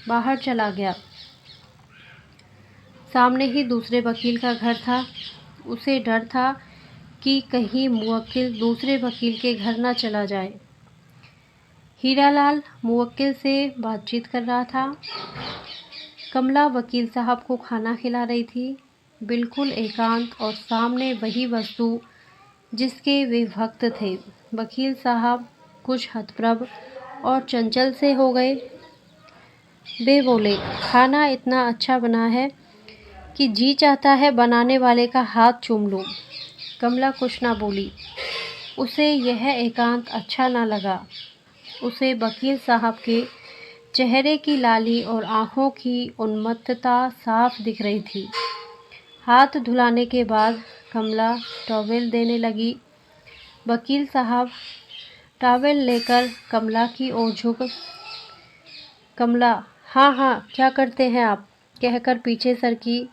S1: बाहर चला गया। सामने ही दूसरे वकील का घर था। उसे डर था कि कहीं मुवक्किल दूसरे वकील के घर ना चला जाए। हीरालाल मुवक्किल से बातचीत कर रहा था। कमला वकील साहब को खाना खिला रही थी, बिल्कुल एकांत, और सामने वही वस्तु जिसके वे भक्त थे। वकील साहब कुछ हतप्रभ और चंचल से हो गए। वे बोले, खाना इतना अच्छा बना है कि जी चाहता है बनाने वाले का हाथ चूम लूं। कमला कुछ ना बोली। उसे यह एकांत अच्छा ना लगा। उसे वकील साहब के चेहरे की लाली और आँखों की उन्मत्तता साफ दिख रही थी। हाथ धुलाने के बाद कमला टॉवेल देने लगी। वकील साहब टॉवेल लेकर कमला की ओर झुक, कमला हाँ हाँ क्या करते हैं आप, कहकर पीछे सरकी।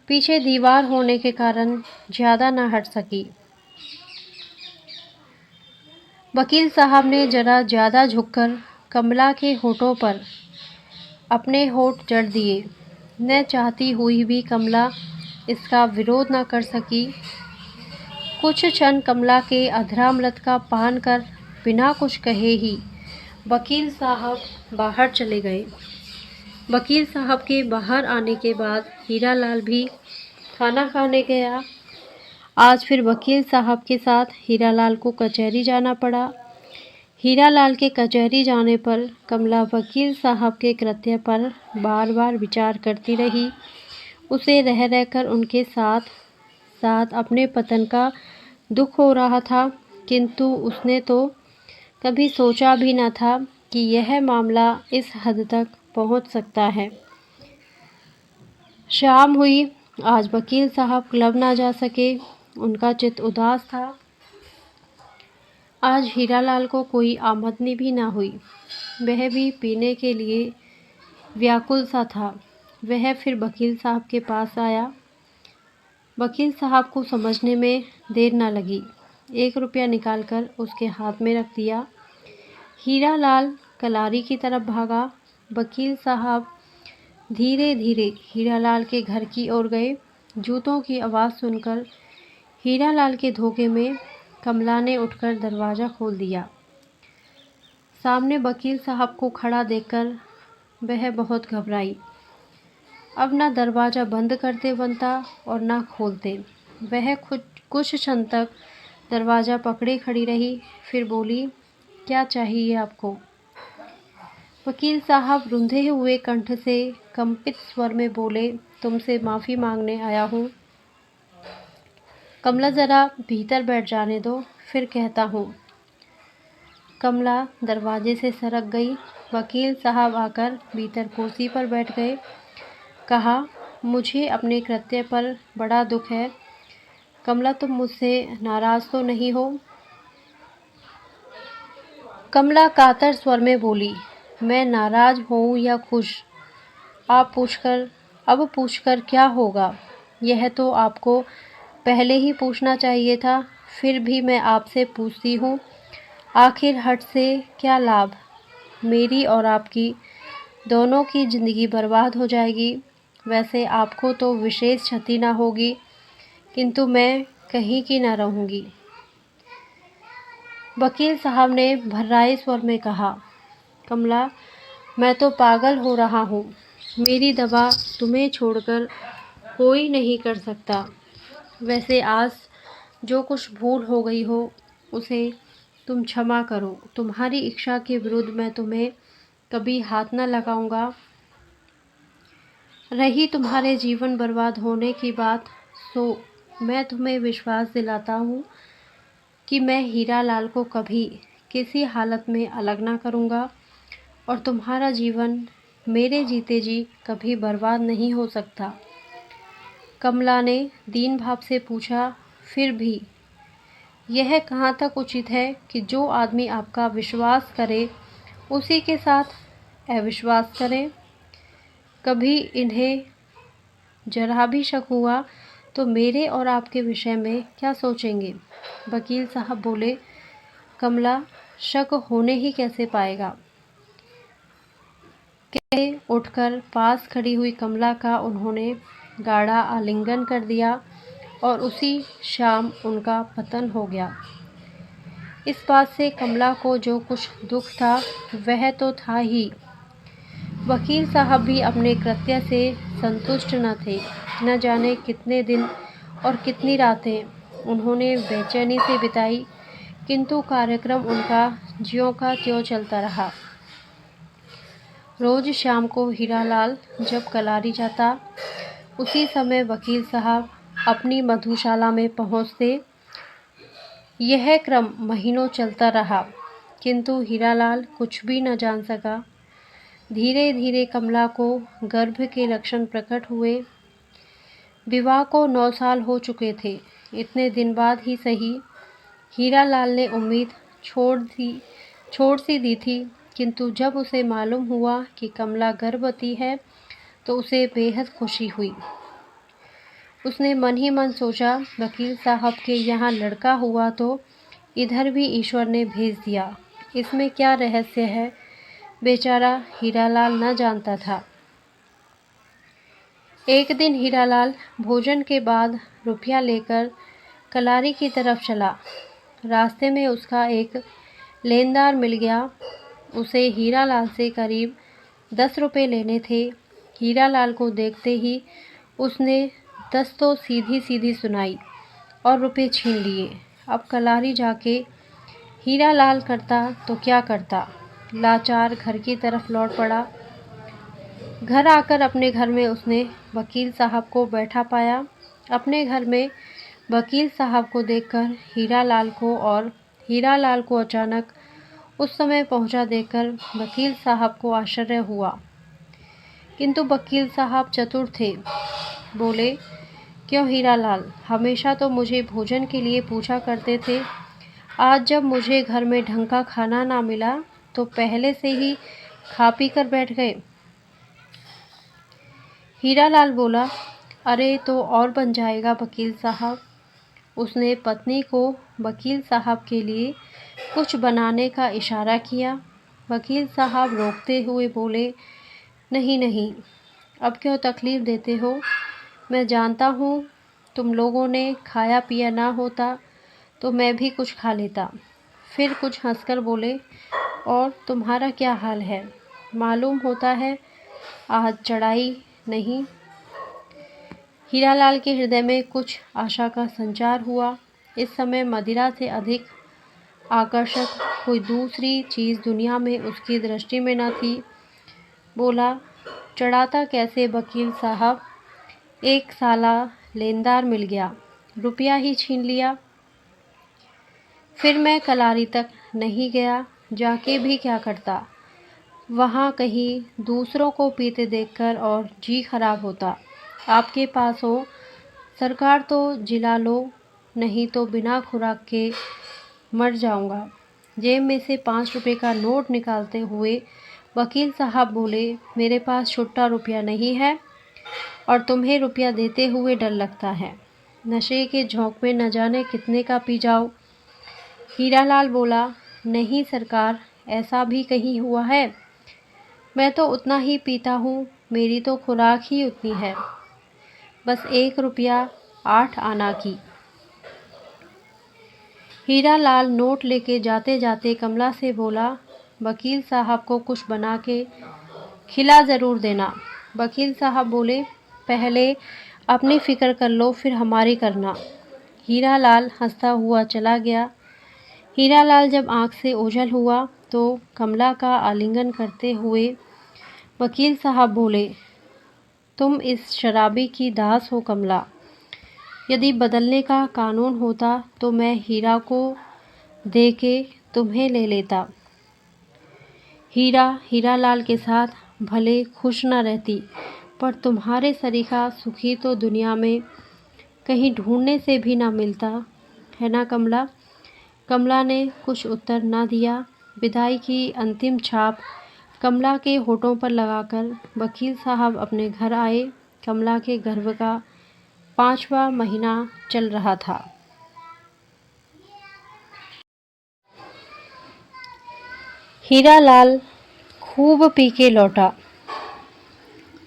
S1: पीछे दीवार होने के कारण ज़्यादा न हट सकी। वकील साहब ने जरा ज़्यादा झुककर कमला के होठों पर अपने होठ जड़ दिए। न चाहती हुई भी कमला इसका विरोध न कर सकी। कुछ क्षण कमला के अधरामृत का पान कर बिना कुछ कहे ही वकील साहब बाहर चले गए। वकील साहब के बाहर आने के बाद हीरालाल भी खाना खाने गया। आज फिर वकील साहब के साथ हीरालाल को कचहरी जाना पड़ा। हीरालाल के कचहरी जाने पर कमला वकील साहब के कृत्य पर बार बार विचार करती रही। उसे रह रहकर उनके साथ साथ अपने पतन का दुख हो रहा था, किंतु उसने तो कभी सोचा भी न था कि यह मामला इस हद तक पहुंच सकता है। शाम हुई। आज वकील साहब क्लब ना जा सके, उनका चित्त उदास था। आज हीरालाल को कोई आमदनी भी ना हुई। वह भी पीने के लिए व्याकुल सा था। वह फिर वकील साहब के पास आया। वकील साहब को समझने में देर न लगी। 1 रुपया निकालकर उसके हाथ में रख दिया। हीरालाल कलारी की तरफ भागा। वकील साहब धीरे धीरे हीरालाल के घर की ओर गए। जूतों की आवाज़ सुनकर हीरालाल के धोखे में कमला ने उठकर दरवाज़ा खोल दिया। सामने वकील साहब को खड़ा देखकर वह बहुत घबराई। अब ना दरवाज़ा बंद करते बनता और ना खोलते। वह कुछ क्षण तक दरवाज़ा पकड़े खड़ी रही, फिर बोली, क्या चाहिए आपको? वकील साहब रुंधे हुए कंठ से कंपित स्वर में बोले, तुमसे माफ़ी मांगने आया हूँ। कमला ज़रा भीतर बैठ जाने दो, फिर कहता हूँ। कमला दरवाजे से सरक गई। वकील साहब आकर भीतर कुर्सी पर बैठ गए। कहा, मुझे अपने कृत्य पर बड़ा दुख है। कमला तुम मुझसे नाराज़ तो नहीं हो? कमला कातर स्वर में बोली, मैं नाराज़ हूँ या खुश, अब पूछकर क्या होगा? यह तो आपको पहले ही पूछना चाहिए था, फिर भी मैं आपसे पूछती हूँ, आखिर हठ से क्या लाभ? मेरी और आपकी दोनों की ज़िंदगी बर्बाद हो जाएगी। वैसे आपको तो विशेष क्षति ना होगी, किंतु मैं कहीं की ना रहूँगी। वकील साहब ने भर्राए स्वर में कहा, कमला, मैं तो पागल हो रहा हूँ। मेरी दवा तुम्हें छोड़कर कोई नहीं कर सकता। वैसे आज जो कुछ भूल हो गई हो उसे तुम क्षमा करो। तुम्हारी इच्छा के विरुद्ध मैं तुम्हें कभी हाथ न लगाऊंगा। रही तुम्हारे जीवन बर्बाद होने की बात, सो मैं तुम्हें विश्वास दिलाता हूँ कि मैं हीरा लाल को कभी किसी हालत में अलग ना करूँगा और तुम्हारा जीवन मेरे जीते जी कभी बर्बाद नहीं हो सकता। कमला ने दीन भाव से पूछा, फिर भी यह कहाँ तक उचित है कि जो आदमी आपका विश्वास करे उसी के साथ अविश्वास करें? कभी इन्हें जरा भी शक हुआ तो मेरे और आपके विषय में क्या सोचेंगे? वकील साहब बोले, कमला, शक होने ही कैसे पाएगा? कहते उठकर पास खड़ी हुई कमला का उन्होंने गाढ़ा आलिंगन कर दिया और उसी शाम उनका पतन हो गया। इस बात से कमला को जो कुछ दुख था वह तो था ही। वकील साहब भी अपने कृत्य से संतुष्ट न थे। न जाने कितने दिन और कितनी रातें उन्होंने बेचैनी से बिताई, किंतु कार्यक्रम उनका ज्यों का त्यों चलता रहा। रोज शाम को हीरालाल जब कलारी जाता, उसी समय वकील साहब अपनी मधुशाला में पहुंचते। यह क्रम महीनों चलता रहा, किंतु हीरालाल कुछ भी न जान सका। धीरे धीरे कमला को गर्भ के लक्षण प्रकट हुए। विवाह को 9 साल हो चुके थे। इतने दिन बाद ही सही, हीरालाल ने उम्मीद छोड़ सी दी थी, किंतु जब उसे मालूम हुआ कि कमला गर्भवती है तो उसे बेहद खुशी हुई। उसने मन ही मन सोचा, वकील साहब के यहाँ लड़का हुआ तो इधर भी ईश्वर ने भेज दिया। इसमें क्या रहस्य है, बेचारा हीरालाल न जानता था। एक दिन हीरालाल भोजन के बाद रुपया लेकर कलारी की तरफ चला। रास्ते में उसका एक लेनदार मिल गया। उसे हीरालाल से करीब 10 रुपये लेने थे। हीरालाल को देखते ही उसने 10 तो सीधी सीधी सुनाई और रुपये छीन लिए। अब कलारी जाके हीरालाल करता तो क्या करता, लाचार घर की तरफ लौट पड़ा। घर आकर अपने घर में उसने वकील साहब को बैठा पाया। अपने घर में वकील साहब को देखकर हीरालाल को अचानक उस समय पहुंचा देखकर वकील साहब को आश्चर्य हुआ, किंतु वकील साहब चतुर थे। बोले, क्यों हीरालाल, हमेशा तो मुझे भोजन के लिए पूछा करते थे। आज जब मुझे घर में ढंग का खाना ना मिला तो पहले से ही खा पी कर बैठ गए। हीरालाल बोला, अरे तो और बन जाएगा वकील साहब। उसने पत्नी को वकील साहब के लिए कुछ बनाने का इशारा किया। वकील साहब रोकते हुए बोले, नहीं नहीं, अब क्यों तकलीफ़ देते हो? मैं जानता हूँ तुम लोगों ने खाया पिया ना होता तो मैं भी कुछ खा लेता। फिर कुछ हंसकर बोले, और तुम्हारा क्या हाल है? मालूम होता है आज चढ़ाई नहीं। हीरालाल के हृदय में कुछ आशा का संचार हुआ। इस समय मदिरा से अधिक आकर्षक कोई दूसरी चीज़ दुनिया में उसकी दृष्टि में न थी। बोला, चढ़ाता कैसे वकील साहब? एक साला लेनदार मिल गया, रुपया ही छीन लिया। फिर मैं कलारी तक नहीं गया, जाके भी क्या करता? वहाँ कहीं दूसरों को पीते देखकर और जी खराब होता। आपके पास हो सरकार तो जिला लो, नहीं तो बिना खुराक के मर जाऊंगा। जेब में से 5 रुपये का नोट निकालते हुए वकील साहब बोले, मेरे पास छुट्टा रुपया नहीं है और तुम्हें रुपया देते हुए डर लगता है। नशे के झोंक में न जाने कितने का पी जाओ। हीरालाल बोला, नहीं सरकार, ऐसा भी कहीं हुआ है। मैं तो उतना ही पीता हूँ, मेरी तो खुराक ही उतनी है, बस 1 रुपया 8 आना की। हीरालाल नोट लेके जाते जाते कमला से बोला, वकील साहब को कुछ बना के खिला ज़रूर देना। वकील साहब बोले, पहले अपनी फ़िक्र कर लो, फिर हमारी करना। हीरालाल हंसता हुआ चला गया। हीरालाल जब आँख से ओझल हुआ तो कमला का आलिंगन करते हुए वकील साहब बोले, तुम इस शराबी की दास हो कमला। यदि बदलने का कानून होता तो मैं हीरा को दे के तुम्हें ले लेता। हीरालाल के साथ भले खुश न रहती, पर तुम्हारे सरीखा सुखी तो दुनिया में कहीं ढूंढने से भी ना मिलता, है ना कमला। कमला ने कुछ उत्तर न दिया। विदाई की अंतिम छाप कमला के होठों पर लगाकर वकील साहब अपने घर आए। कमला के गर्भ का 5वां महीना चल रहा था। हीरालाल खूब पी के लौटा।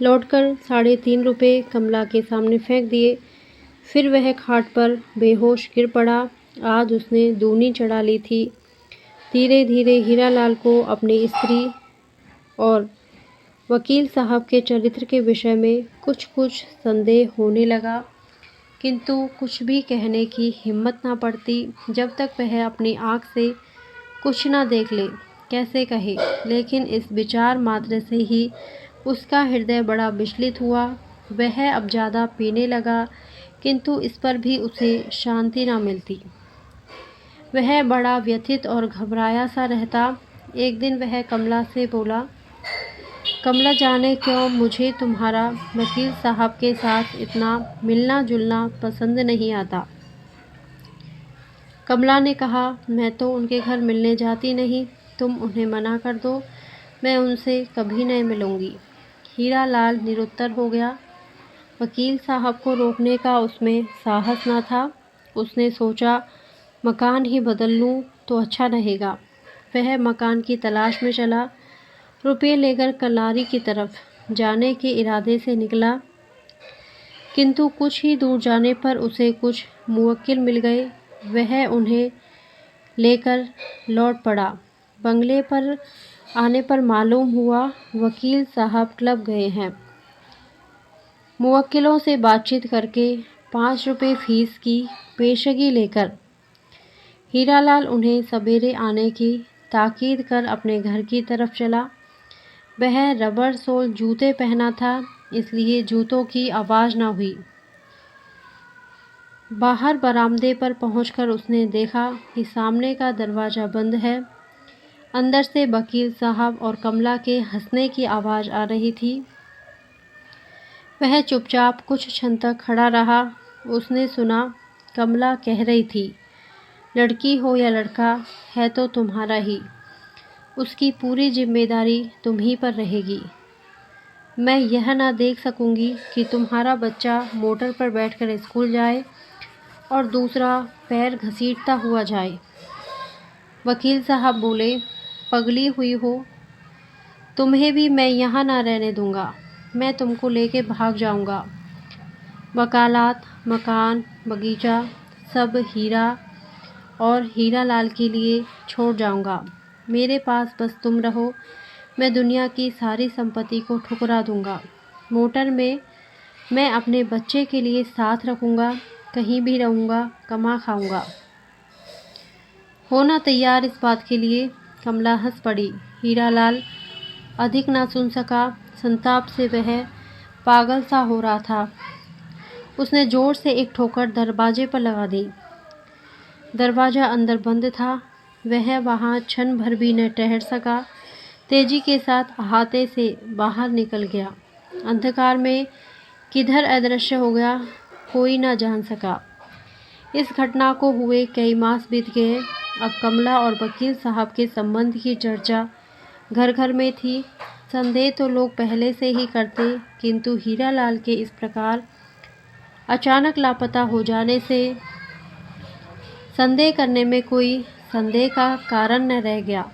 S1: लौटकर 3.5 रुपये कमला के सामने फेंक दिए। फिर वह खाट पर बेहोश गिर पड़ा। आज उसने दूनी चढ़ा ली थी। धीरे धीरे हीरालाल को अपनी स्त्री और वकील साहब के चरित्र के विषय में कुछ कुछ संदेह होने लगा, किंतु कुछ भी कहने की हिम्मत ना पड़ती। जब तक वह अपनी आँख से कुछ ना देख ले, कैसे कहे। लेकिन इस विचार मात्र से ही उसका हृदय बड़ा विचलित हुआ। वह अब ज़्यादा पीने लगा, किंतु इस पर भी उसे शांति ना मिलती। वह बड़ा व्यथित और घबराया सा रहता। एक दिन वह कमला से बोला, कमला जाने क्यों मुझे तुम्हारा वकील साहब के साथ इतना मिलना जुलना पसंद नहीं आता। कमला ने कहा, मैं तो उनके घर मिलने जाती नहीं, तुम उन्हें मना कर दो, मैं उनसे कभी नहीं मिलूंगी। हीरालाल निरुत्तर हो गया। वकील साहब को रोकने का उसमें साहस न था। उसने सोचा, मकान ही बदल लूँ तो अच्छा रहेगा। वह मकान की तलाश में चला। रुपये लेकर कलारी की तरफ जाने के इरादे से निकला, किंतु कुछ ही दूर जाने पर उसे कुछ मुवक्किल मिल गए। वह उन्हें लेकर लौट पड़ा। बंगले पर आने पर मालूम हुआ वकील साहब क्लब गए हैं। मुवक्किलों से बातचीत करके 5 रुपये फीस की पेशगी लेकर हीरालाल उन्हें सवेरे आने की ताकीद कर अपने घर की तरफ चला। वह रबर सोल जूते पहना था, इसलिए जूतों की आवाज़ न हुई। बाहर बरामदे पर पहुंचकर उसने देखा कि सामने का दरवाज़ा बंद है। अंदर से वकील साहब और कमला के हंसने की आवाज़ आ रही थी। वह चुपचाप कुछ क्षण तक खड़ा रहा। उसने सुना कमला कह रही थी, लड़की हो या लड़का है तो तुम्हारा ही, उसकी पूरी जिम्मेदारी तुम ही पर रहेगी। मैं यह ना देख सकूंगी कि तुम्हारा बच्चा मोटर पर बैठकर स्कूल जाए और दूसरा पैर घसीटता हुआ जाए। वकील साहब बोले, पगली हुई हो, तुम्हें भी मैं यहाँ ना रहने दूंगा, मैं तुमको लेके भाग जाऊंगा। वकालत, मकान, बगीचा सब हीरा और हीरालाल के लिए छोड़ जाऊंगा। मेरे पास बस तुम रहो, मैं दुनिया की सारी संपत्ति को ठुकरा दूंगा। मोटर में मैं अपने बच्चे के लिए साथ रखूंगा, कहीं भी रहूंगा, कमा खाऊंगा। होना तैयार इस बात के लिए। कमला हंस पड़ी। हीरालाल अधिक ना सुन सका। संताप से वह पागल सा हो रहा था। उसने जोर से एक ठोकर दरवाजे पर लगा दी। दरवाज़ा अंदर बंद था। वह वहाँ क्षण भर भी न ठहर सका। तेजी के साथ अहाते से बाहर निकल गया। अंधकार में किधर अदृश्य हो गया, कोई ना जान सका। इस घटना को हुए कई मास बीत गए। अब कमला और वकील साहब के संबंध की चर्चा घर घर में थी। संदेह तो लोग पहले से ही करते, किंतु हीरालाल के इस प्रकार अचानक लापता हो जाने से संदेह करने में कोई संदेह का कारण न रह गया।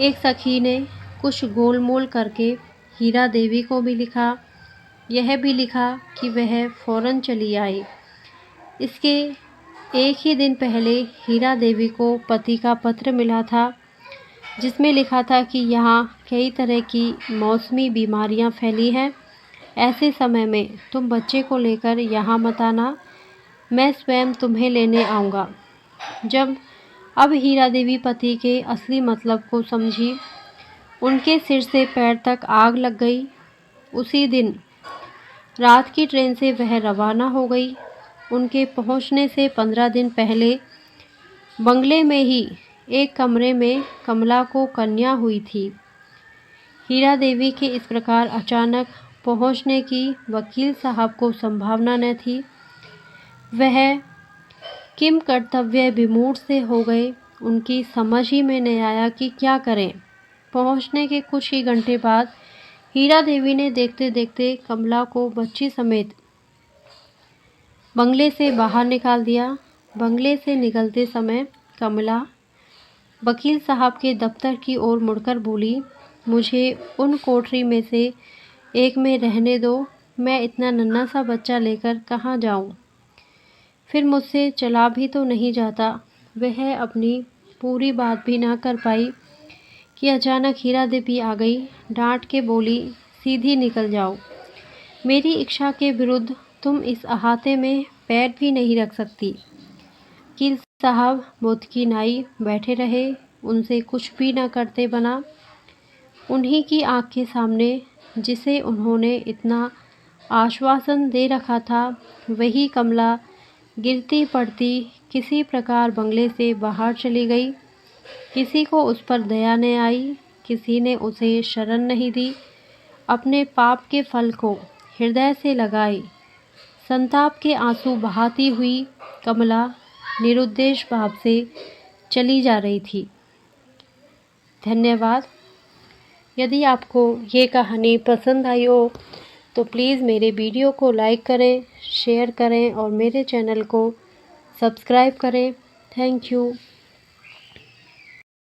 S1: एक सखी ने कुछ गोलमोल करके हीरा देवी को भी लिखा। यह भी लिखा कि वह फौरन चली आए। इसके एक ही दिन पहले हीरा देवी को पति का पत्र मिला था, जिसमें लिखा था कि यहाँ कई तरह की मौसमी बीमारियाँ फैली हैं। ऐसे समय में तुम बच्चे को लेकर यहाँ मत आना, मैं स्वयं तुम्हें लेने आऊँगा। जब अब हीरा देवी पति के असली मतलब को समझी, उनके सिर से पैर तक आग लग गई। उसी दिन रात की ट्रेन से वह रवाना हो गई। उनके पहुंचने से 15 दिन पहले बंगले में ही एक कमरे में कमला को कन्या हुई थी। हीरा देवी के इस प्रकार अचानक पहुंचने की वकील साहब को संभावना न थी। वह किम कर्तव्य विमूढ़ से हो गए। उनकी समझ ही में नहीं आया कि क्या करें। पहुंचने के कुछ ही घंटे बाद हीरा देवी ने देखते देखते कमला को बच्ची समेत बंगले से बाहर निकाल दिया। बंगले से निकलते समय कमला वकील साहब के दफ्तर की ओर मुड़कर बोली, मुझे उन कोठरी में से एक में रहने दो, मैं इतना नन्हा सा बच्चा लेकर कहाँ जाऊँ, फिर मुझसे चला भी तो नहीं जाता। वह अपनी पूरी बात भी ना कर पाई कि अचानक हीरा देवी आ गई। डांट के बोली, सीधी निकल जाओ, मेरी इच्छा के विरुद्ध तुम इस अहाते में पैर भी नहीं रख सकती। वकील साहब मुद्दकी नाई बैठे रहे, उनसे कुछ भी न करते बना। उन्हीं की आँख के सामने जिसे उन्होंने इतना आश्वासन दे रखा था, वही कमला गिरती पड़ती किसी प्रकार बंगले से बाहर चली गई। किसी को उस पर दया न आई, किसी ने उसे शरण नहीं दी। अपने पाप के फल को हृदय से लगाए संताप के आंसू बहाती हुई कमला निरुद्देश भाव से चली जा रही थी। धन्यवाद। यदि आपको ये कहानी पसंद आई हो तो प्लीज़ मेरे वीडियो को लाइक करें, शेयर करें और मेरे चैनल को सब्सक्राइब करें। Thank you.